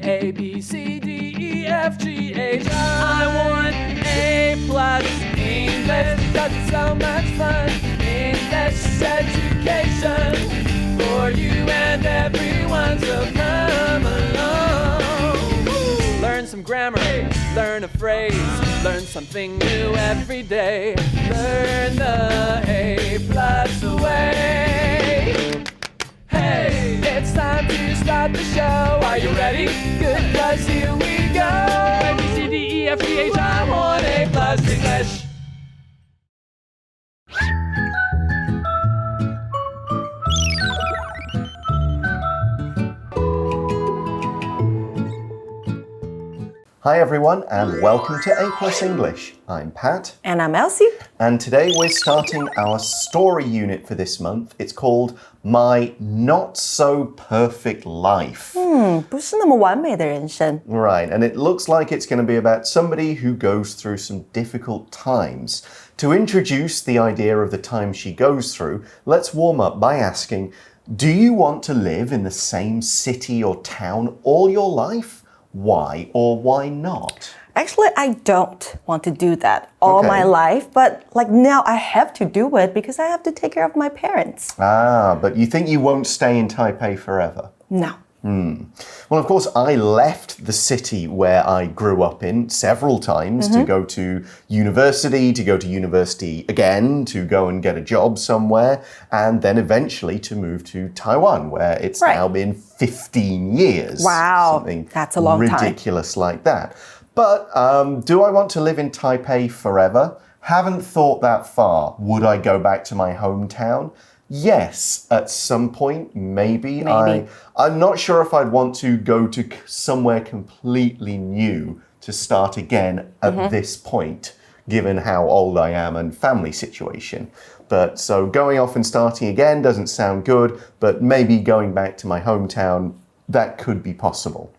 A, B, C, D, E, F, G, H, I want A+ English because it's so much fun. English education for you and everyone, so come along. Learn some grammar, learn a phrase, learn something new every day. Learn the A+ way. Hey, it's time to start the show. Are you ready? Good, 'cause here we go. A, B, C, D, E, F, G, H, I want A+ English. Hi everyone and welcome to A+ English. I'm Pat. And I'm Elsie. And today we're starting our story unit for this month. It's called My Not So Perfect Life. 不是那么完美的人生。 Right, and it looks like it's going to be about somebody who goes through some difficult times. To introduce the idea of the time she goes through, let's warm up by asking, do you want to live in the same city or town all your life? Why or why not? Actually, I don't want to do that all Okay. my life, but like now I have to do it because I have to take care of my parents. But you think you won't stay in Taipei forever? No. Well, of course, I left the city where I grew up in several times to go to university again, to go and get a job somewhere, and then eventually to move to Taiwan, where it's now been 15 years. Wow, Something that's a long time. ridiculous like that. But do I want to live in Taipei forever? Haven't thought that far. Would I go back to my hometown? Yes, at some point, maybe. I'm not sure if I'd want to go to somewhere completely new to start again at this point, given how old I am and family situation. But so going off and starting again doesn't sound good, but maybe going back to my hometown, that could be possible.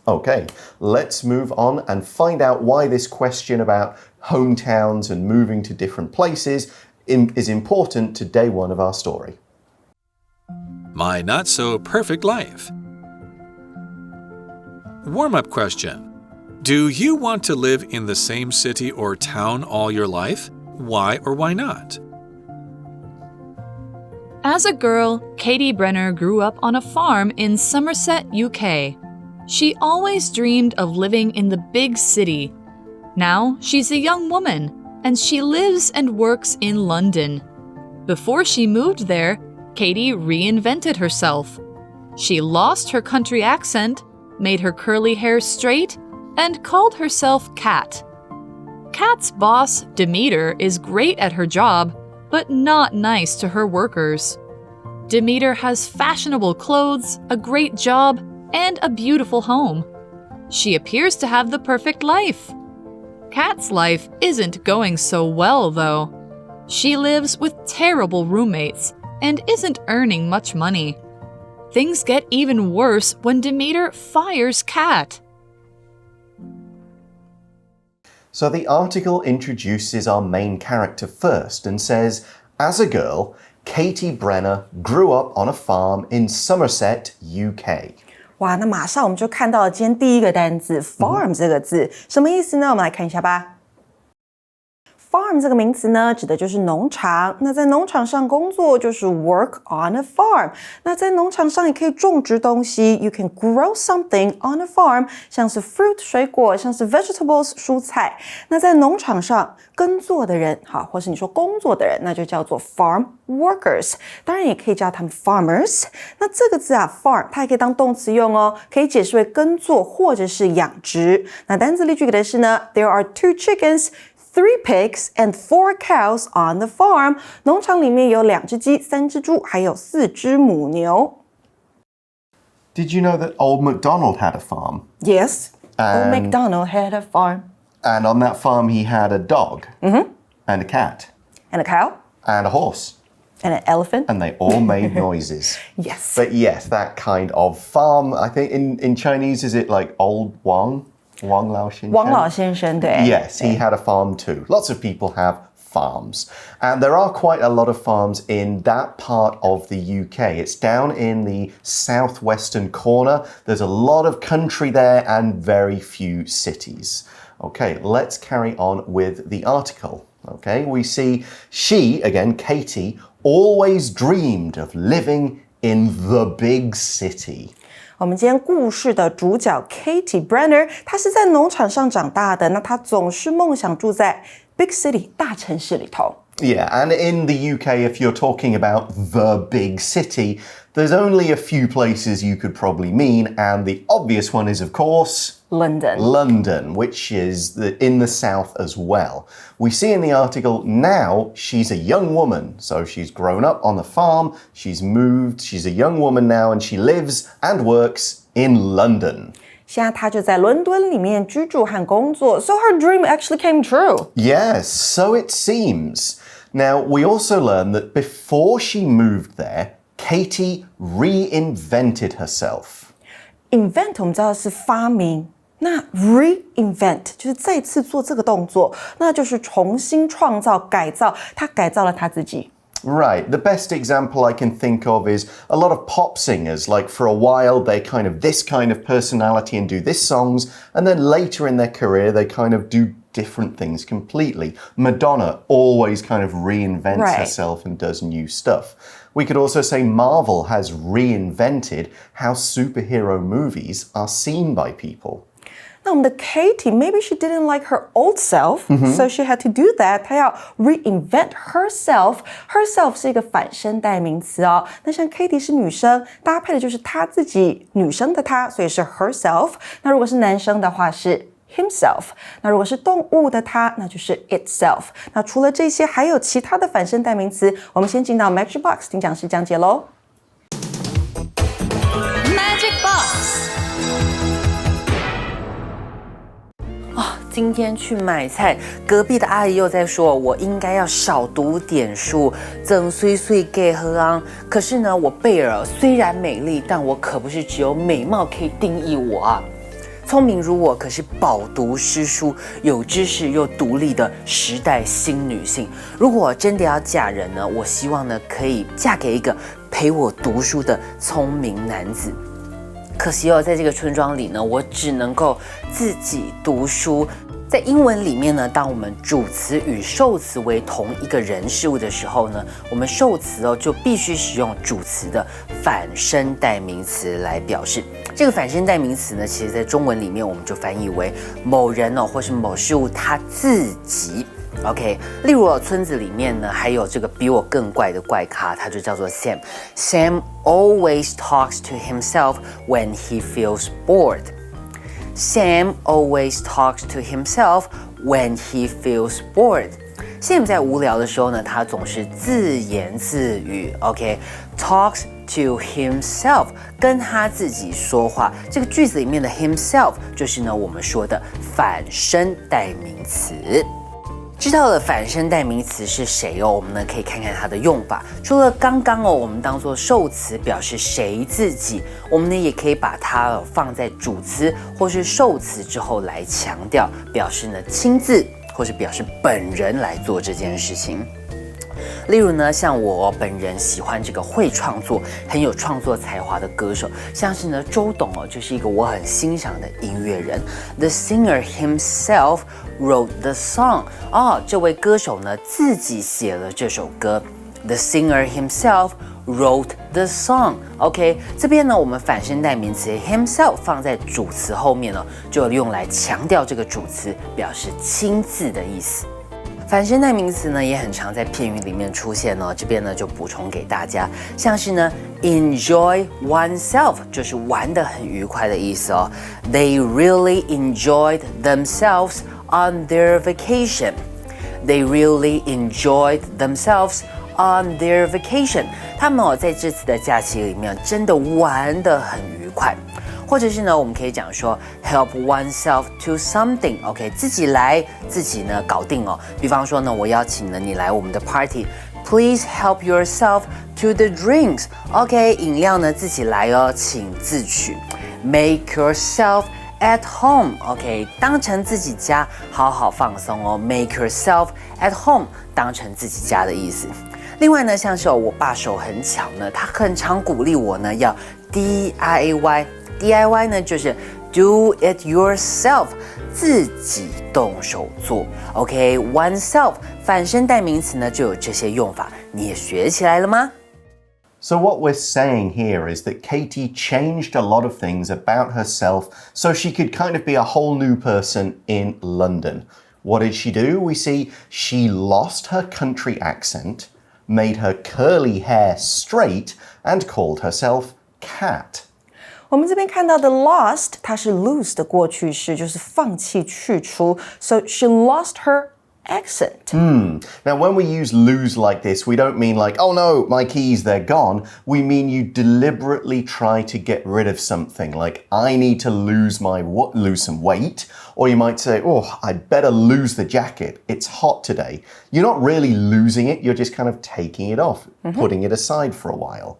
Okay, let's move on and find out why this question about hometowns and moving to different places is important to day one of our story. My Not So Perfect Life. Warm-up question. Do you want to live in the same city or town all your life? Why or why not? As a girl, Katie Brenner grew up on a farm in Somerset, UK. She always dreamed of living in the big city. Now she's a young woman, and she lives and works in London. Before she moved there, Katie reinvented herself. She lost her country accent, made her curly hair straight, and called herself Kat. Kat's boss, Demeter, is great at her job, but not nice to her workers. Demeter has fashionable clothes, a great job, and a beautiful home. She appears to have the perfect life. Kat's life isn't going so well, though. She lives with terrible roommates and isn't earning much money. Things get even worse when Demeter fires Kat. So the article introduces our main character first and says, as a girl, Katie Brenner grew up on a farm in Somerset, UK. 哇，那马上我们就看到了今天第一个单字 farm 这个字，什么意思呢？我们来看一下吧。Farm 这个名词呢，指的就是农场。那在农场上工作就是 work on a farm。那在农场上也可以种植东西 ，you can grow something on a farm， 像是 fruit 水果，像是 vegetables 蔬菜。那在农场上耕作的人，好，或是你说工作的人，那就叫做 farm workers。当然也可以叫他们 farmers。那这个字啊 ，farm 它也可以当动词用哦，可以解释为耕作或者是养殖。那单字例句给的是呢 ，There are 2 chickens。3 pigs and 4 cows on the farm. 农场里面有2只鸡、3只猪，还有4只母牛。Did you know that Old MacDonald had a farm? Yes, Old MacDonald had a farm. And on that farm he had a dog, and a cat, And a cow. and a horse. And an elephant. And they all made noises. Yes. But yes, that kind of farm, I think in Chinese, is it like Old Wang? Wang Lao Xin? 王老先生，对。 Yes, he had a farm too. Lots of people have farms. And there are quite a lot of farms in that part of the UK. It's down in the southwestern corner. There's a lot of country there and very few cities. Okay, let's carry on with the article. Okay, we see she, again, Katie, always dreamed of living in the big city. 我们今天故事的主角 Katie Brenner， 她是在农场上长大的，那她总是梦想住在 big city 大城市里头。Yeah, and in the UK, if you're talking about the big city, there's only a few places you could probably mean, and the obvious one is, of course, London, which is in the south as well. We see in the article now she's a young woman, so she's grown up on the farm, she's moved, she's a young woman now, and she lives and works in London. 现在她就在伦敦里面居住和工作 so her dream actually came true. Yes, so it seems. Now, we also learn that before she moved there, Katie reinvented herself. Invent 我们知道是发明，那 reinvent 就是再次做这个动作，那就是重新创造、改造，她改造了她自己。Right. The best example I can think of is a lot of pop singers. Like for a while, they kind of this kind of personality and do this songs. And then later in their career, they kind of do different things completely. Madonna always kind of reinvents herself and does new stuff. We could also say Marvel has reinvented how superhero movies are seen by people. 那我们的 Katie, maybe she didn't like her old self, so she had to do that. 她要 reinvent herself. Herself 是一个反身代名词哦。那像 Katie 是女生，搭配的就是她自己，女生的她，所以是 herself. 那如果是男生的话是 himself. 那如果是动物的它，那就是 itself. 那除了这些，还有其他的反身代名词。我们先进到 Magic Box 听讲师讲解咯。Magic Box。今天去买菜，隔壁的阿姨又在说我应该要少读点书，整碎碎给喝啊。可是呢，我贝尔虽然美丽，但我可不是只有美貌可以定义我啊。聪明如我可是饱读诗书、有知识又独立的时代新女性。如果真的要嫁人呢，我希望呢可以嫁给一个陪我读书的聪明男子。可惜哦，在这个村庄里呢，我只能够自己读书。在英文里面呢，当我们主词与受词为同一个人事物的时候呢，我们受词哦就必须使用主词的反身代名词来表示。这个反身代名词呢，其实在中文里面我们就翻译为某人哦，或是某事物他自己。OK， 例如村子里面呢，还有这个比我更怪的怪咖，他就叫做 Sam. Sam always talks to himself when he feels bored. Sam always talks to himself when he feels bored. Sam 在无聊的时候呢，他总是自言自语。OK，talks to himself， 跟他自己说话。这个句子里面的 himself 就是呢我们说的反身代名词。知道了反身代名词是谁哦，我们呢可以看看它的用法。除了刚刚哦，我们当做受词表示谁自己，我们呢也可以把它放在主词或是受词之后来强调，表示呢亲自或是表示本人来做这件事情。例如呢，像我本人喜欢这个会创作、很有创作才华的歌手，像是呢周董哦，就是一个我很欣赏的音乐人。The singer himself wrote the song。这位歌手呢自己写了这首歌。The singer himself wrote the song。OK， 这边呢我们反身代名词 himself 放在主词后面呢，就用来强调这个主词，表示亲自的意思。反身代名词呢也很常在片语里面出现哦，这边呢就补充给大家，像是呢 enjoy oneself 就是玩得很愉快的意思哦。They really enjoyed themselves on their vacation. They really enjoyed themselves on their vacation. 他们哦在这次的假期里面真的玩得很愉快。或者是呢，我们可以讲说 help oneself to something， OK， 自己来，自己呢搞定哦。比方说呢，我邀请了你来我们的 party，Please help yourself to the drinks， OK， 饮料呢自己来哦，请自取。Make yourself at home， OK， 当成自己家，好好放松哦。Make yourself at home， 当成自己家的意思。另外呢，像是我爸手很巧呢，他很常鼓励我呢要 DIY。DIY 呢就是 do it yourself， 自己动手做。OK， oneself 反身代名词呢就有这些用法，你也学起来了吗？So what we're saying here is that Katie changed a lot of things about herself so she could kind of be a whole new person in London. What did she do? We see she lost her country accent, made her curly hair straight, and called herself Cat. 我们这边看到的 lost， 它是 lose 的过去式，就是放弃、去除。So she lost her accent. Now, when we use lose like this, we don't mean like, oh no, my keys, they're gone. We mean you deliberately try to get rid of something, like I need to lose some weight. Or you might say, oh, I'd better lose the jacket. It's hot today. You're not really losing it, you're just kind of taking it off, putting it aside for a while.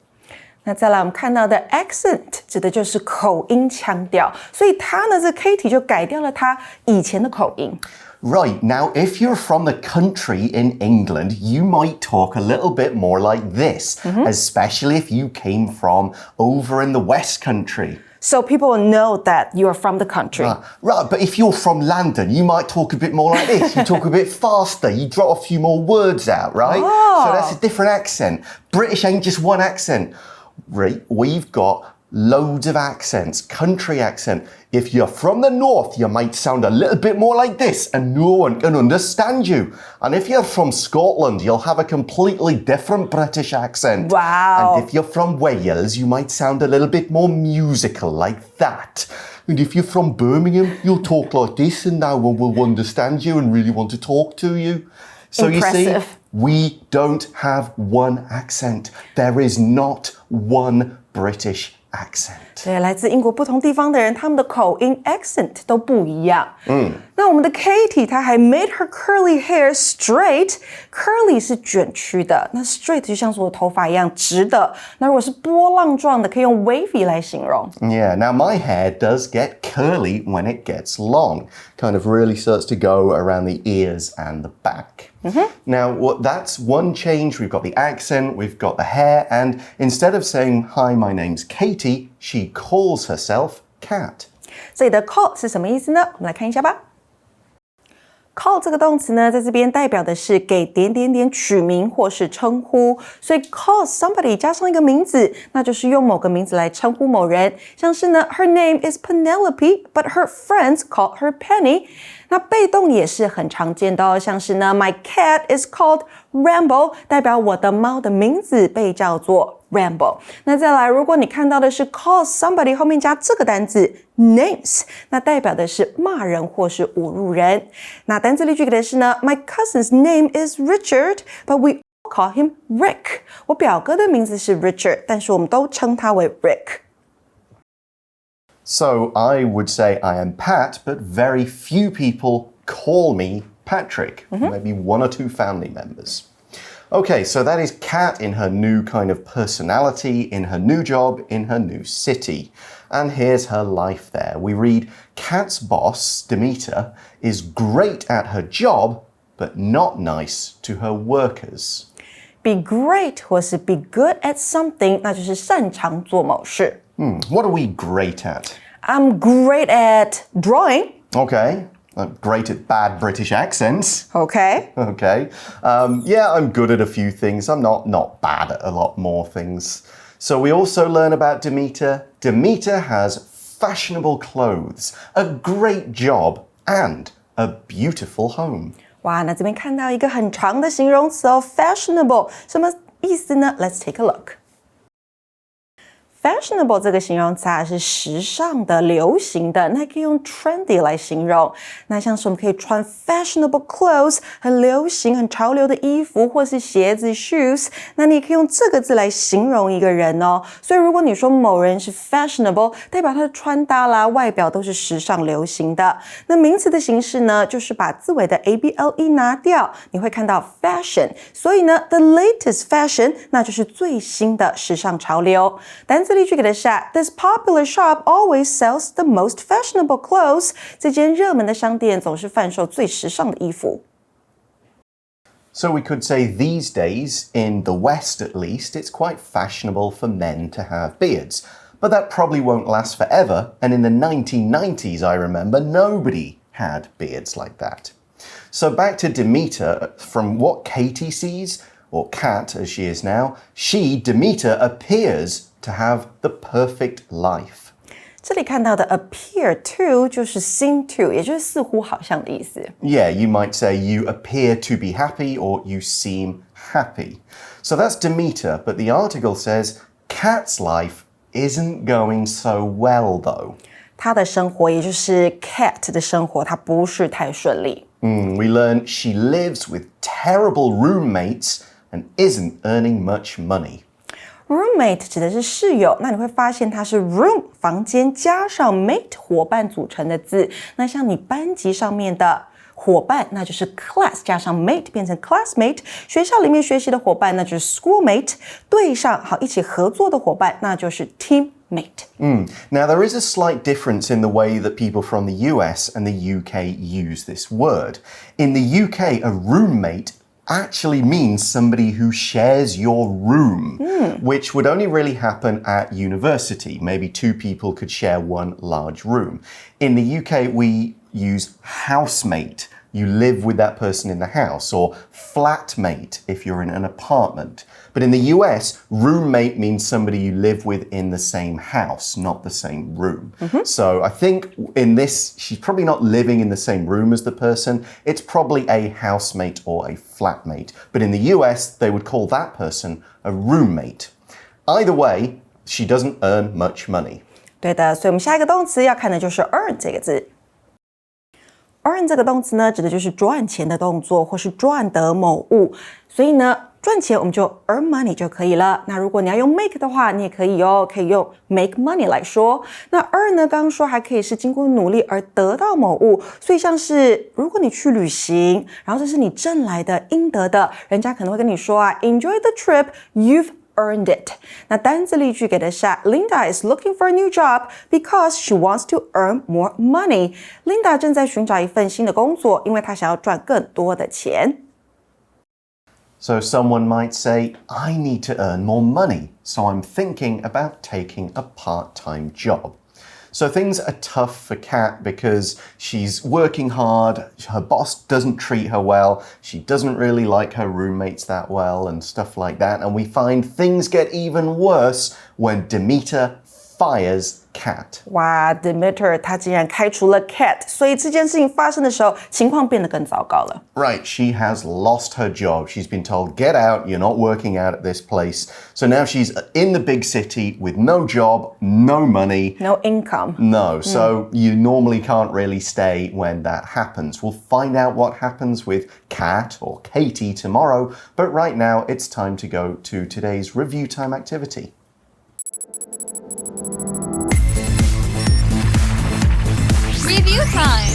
那再来我们看到的 accent 指的就是口音腔调，所以它呢，这 Katie 就改掉了她以前的口音。Right, now if you're from the country in England, you might talk a little bit more like this, especially if you came from over in the West Country. So people will know that you are from the country. Right, but if you're from London, you might talk a bit more like this. You talk a bit faster, you drop a few more words out, right? So that's a different accent. British ain't just one accent. Right, we've got loads of accents, country accent. If you're from the north, you might sound a little bit more like this and no one can understand you. And if you're from Scotland, you'll have a completely different British accent. Wow. And if you're from Wales, you might sound a little bit more musical like that. And if you're from Birmingham, you'll talk like this and no one will understand you and really want to talk to you. So Impressive. you see, we don't have one accent. There is not one British accent. 对，来自英国不同地方的人，他们的口音 accent 都不一样。那我们的 Katie 她还 made her curly hair straight。curly 是卷曲的，那 straight 就像是我的头发一样直的。那如果是波浪状的，可以用 wavy 来形容。Yeah, now my hair does get curly when it gets long. Kind of really starts to go around the ears and the back. Now, that's one change. We've got the accent, we've got the hair, and instead of saying, hi, my name's Katie, she calls herself Cat. 这里的 call 是什么意思呢？我们来看一下吧。call 这个动词呢，在这边代表的是给点点点取名或是称呼，所以 call somebody 加上一个名字，那就是用某个名字来称呼某人。像是呢 ，her name is Penelope, but her friends call her Penny。那被动也是很常见的哦，像是呢 ，my cat is called Rambo， 代表我的猫的名字被叫做 Rambo。那再来，如果你看到的是 call somebody 后面加这个单字 names， 那代表的是骂人或是侮辱人。那单字例句给的是呢 ，my cousin's name is Richard, but we all call him Rick。我表哥的名字是 Richard， 但是我们都称他为 Rick。So I would say I am Pat, but very few people call me Patrick. Maybe one or two family members. Okay, so that is Kat in her new kind of personality, in her new job, in her new city. And here's her life there. We read, Kat's boss, Demeter, is great at her job, but not nice to her workers. Be great 或是 be good at something， 那就是擅长做某事。What are we great at? I'm great at drawing. Okay. I'm great at bad British accents. Okay. Okay. Yeah, I'm good at a few things. I'm not bad at a lot more things. So we also learn about Demeter. Demeter has fashionable clothes, a great job, and a beautiful home. 哇，那这边看到一个很长的形容词哦 ，fashionable， 什么意思呢？ Let's take a look.Fashionable 这个形容词是时尚的、流行的，那可以用 trendy 来形容。那像是我们可以穿 fashionable clothes， 很流行、很潮流的衣服，或是鞋子 shoes， 那你也可以用这个字来形容一个人哦。所以如果你说某人是 fashionable， 代表他的穿搭啦、外表都是时尚流行的。那名词的形式呢，就是把字尾的 able 拿掉，你会看到 fashion。所以呢 ，the latest fashion 那就是最新的时尚潮流。单字字例句给的是 This popular shop always sells the most fashionable clothes. 这间热门的商店总是贩售最时尚的衣服。So we could say these days, in the West at least, it's quite fashionable for men to have beards. But that probably won't last forever, and in the 1990s, I remember, nobody had beards like that. So back to Demeter, from what Katie sees, or Kat as she is now, she, Demeter, appears to have the perfect life. 这里看到的 appear to 就是 seem to， 也就是似乎好像的意思。Yeah, you might say you appear to be happy or you seem happy. So that's Demeter, but the article says Kat's life isn't going so well though. 她的生活，也就是 Kat 的生活，她不是太顺利。We learn she lives with terrible roommates and isn't earning much money. Roommate 指的是室友，那你会发现它是 room 房间加上 mate 伙伴组成的字。那像你班级上面的伙伴，那就是 class 加上 mate 变成 classmate。学校里面学习的伙伴，那就是 schoolmate。对上好一起合作的伙伴，那就是 teammate。Now, there is a slight difference in the way that people from the US and the UK use this word. In the UK, a roommate actually means somebody who shares your room, which would only really happen at university. Maybe two people could share one large room. In the UK, we use housemate. You live with that person in the house, or flatmate if you're in an apartment. But in the US, roommate means somebody you live with in the same house, not the same room. So I think in this, she's probably not living in the same room as the person. It's probably a housemate or a flatmate. But in the US, they would call that person a roommate. Either way, she doesn't earn much money. 对的，所以我们下一个动词要看的就是 earn 这个字。earn 这个动词呢，指的就是赚钱的动作，或是赚得某物。所以呢，赚钱我们就 earn money 就可以了。那如果你要用 make 的话，你也可以可以用 make money 来说。那 earn 呢，刚刚说还可以是经过努力而得到某物，所以像是如果你去旅行，然后这是你挣来的、应得的，人家可能会跟你说，enjoy the trip, you've earned it. 那单字例句给的是Linda is looking for a new job because she wants to earn more money. Linda 正在寻找一份新的工作，因为她想要赚更多的钱。So someone might say, I need to earn more money, so I'm thinking about taking a part-time job. So things are tough for Kat because she's working hard, her boss doesn't treat her well, she doesn't really like her roommates that well and stuff like that. And we find things get even worse when Demeter fires Kat. 哇 Demeter 他竟然开除了 Kat， 所以这件事情发生的时候，情况变得更糟糕了。Right, she has lost her job. She's been told, get out, you're not working out at this place. So now she's in the big city with no job, no money. No income. No, so you normally can't really stay when that happens. We'll find out what happens with Kat or Katie tomorrow, but right now it's time to go to today's review time activity. Review time.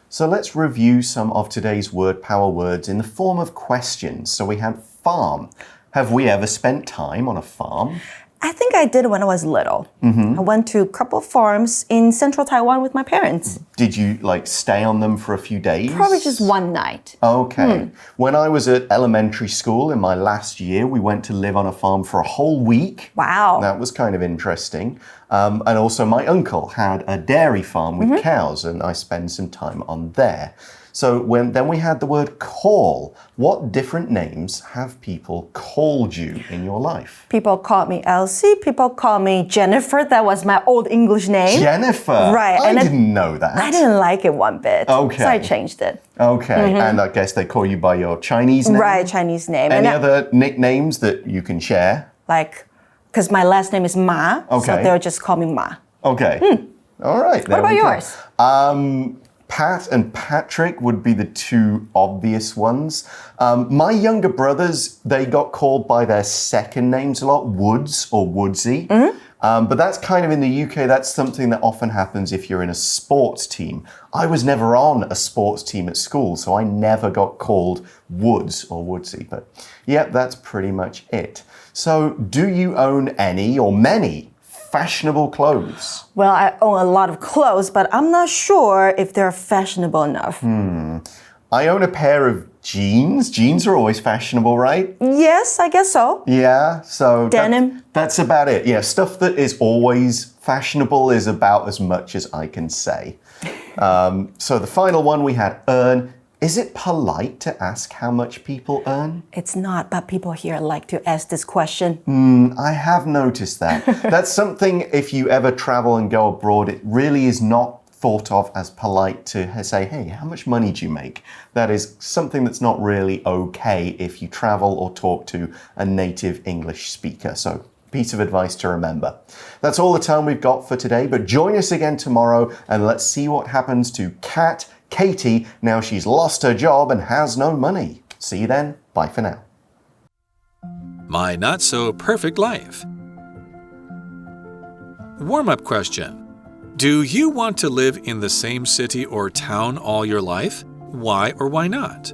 So let's review some of today's word power words in the form of questions. So we had farm. Have we ever spent time on a farm? I think I did when I was little. I went to a couple of farms in central Taiwan with my parents. Did you stay on them for a few days? Probably just one night. Okay. When I was at elementary school in my last year, we went to live on a farm for a whole week. Wow. That was kind of interesting. And also my uncle had a dairy farm with cows, and I spent some time on there. So then we had the word call. What different names have people called you in your life? People called me Elsie. People called me Jennifer. That was my old English name. Jennifer. Right. I didn't know that. I didn't like it one bit. Okay. So I changed it. Okay. And I guess they call you by your Chinese name? Right, Chinese name. Any other nicknames that you can share? Because my last name is Ma. Okay. So they'll just call me Ma. Okay. All right. What about yours? Pat and Patrick would be the two obvious ones. My younger brothers, they got called by their second names a lot, Woods or Woodsy. But that's kind of in the UK, that's something that often happens if you're in a sports team. I was never on a sports team at school, so I never got called Woods or Woodsy. But yeah, that's pretty much it. So do you own any or many fashionable clothes? Well, I own a lot of clothes, but I'm not sure if they're fashionable enough. I own a pair of jeans. Jeans are always fashionable, right? Yes, I guess so. Yeah, so Denim. that's about it. Yeah, stuff that is always fashionable is about as much as I can say. So the final one we had earn. Is it polite to ask how much people earn? It's not, but people here like to ask this question. I have noticed that. That's something, if you ever travel and go abroad, it really is not thought of as polite to say, hey, how much money do you make? That is something that's not really okay if you travel or talk to a native English speaker. So, piece of advice to remember. That's all the time we've got for today, but join us again tomorrow and let's see what happens to Katie, now she's lost her job and has no money. See you then. Bye for now. My not so perfect life. Warm-up question. Do you want to live in the same city or town all your life? Why or why not?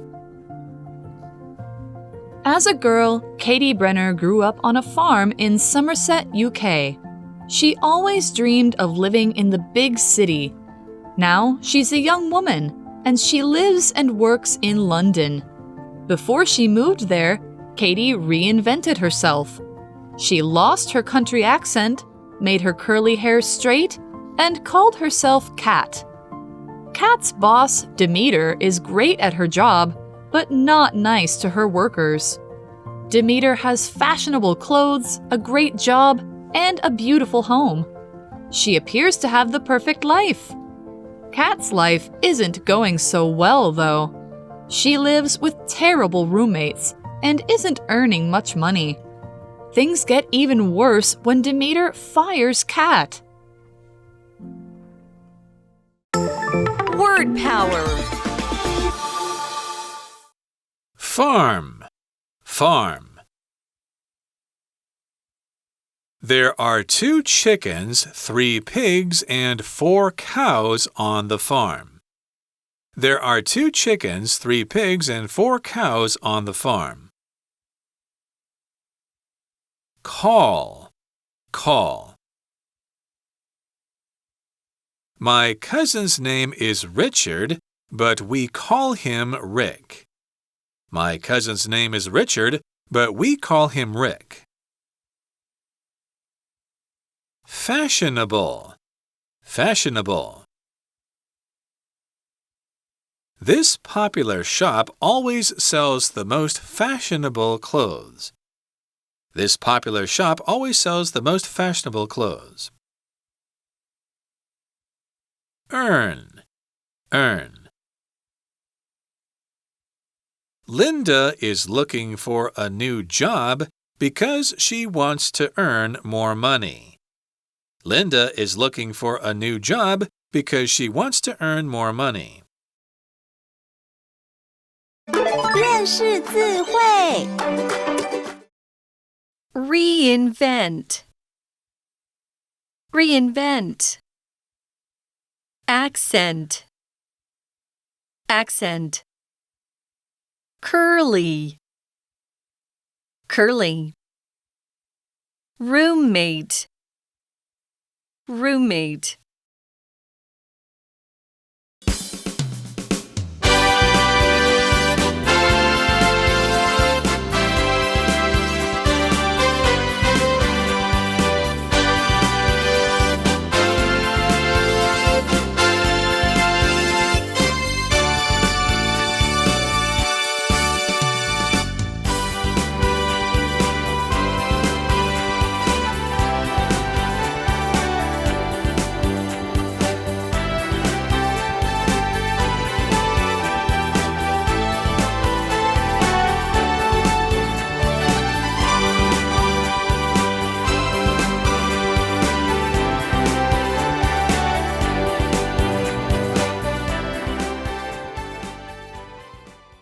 As a girl, Katie Brenner grew up on a farm in Somerset, UK. She always dreamed of living in the big city. Now she's a young woman, and she lives and works in London. Before she moved there, Katie reinvented herself. She lost her country accent, made her curly hair straight, and called herself Kat. Kat's boss, Demeter, is great at her job, but not nice to her workers. Demeter has fashionable clothes, a great job, and a beautiful home. She appears to have the perfect life. Kat's life isn't going so well, though. She lives with terrible roommates and isn't earning much money. Things get even worse when Demeter fires Kat. Word power. Farm. Farm. There are 2 chickens, 3 pigs, and 4 cows on the farm. There are 2 chickens, 3 pigs, and 4 cows on the farm. Call. Call. My cousin's name is Richard, but we call him Rick. My cousin's name is Richard, but we call him Rick. Fashionable. Fashionable. This popular shop always sells the most fashionable clothes. This popular shop always sells the most fashionable clothes. Earn. Earn. Linda is looking for a new job because she wants to earn more money. Linda is looking for a new job because she wants to earn more money. 认识字汇 Reinvent Reinvent Accent Accent Curly Curly Roommate Roommate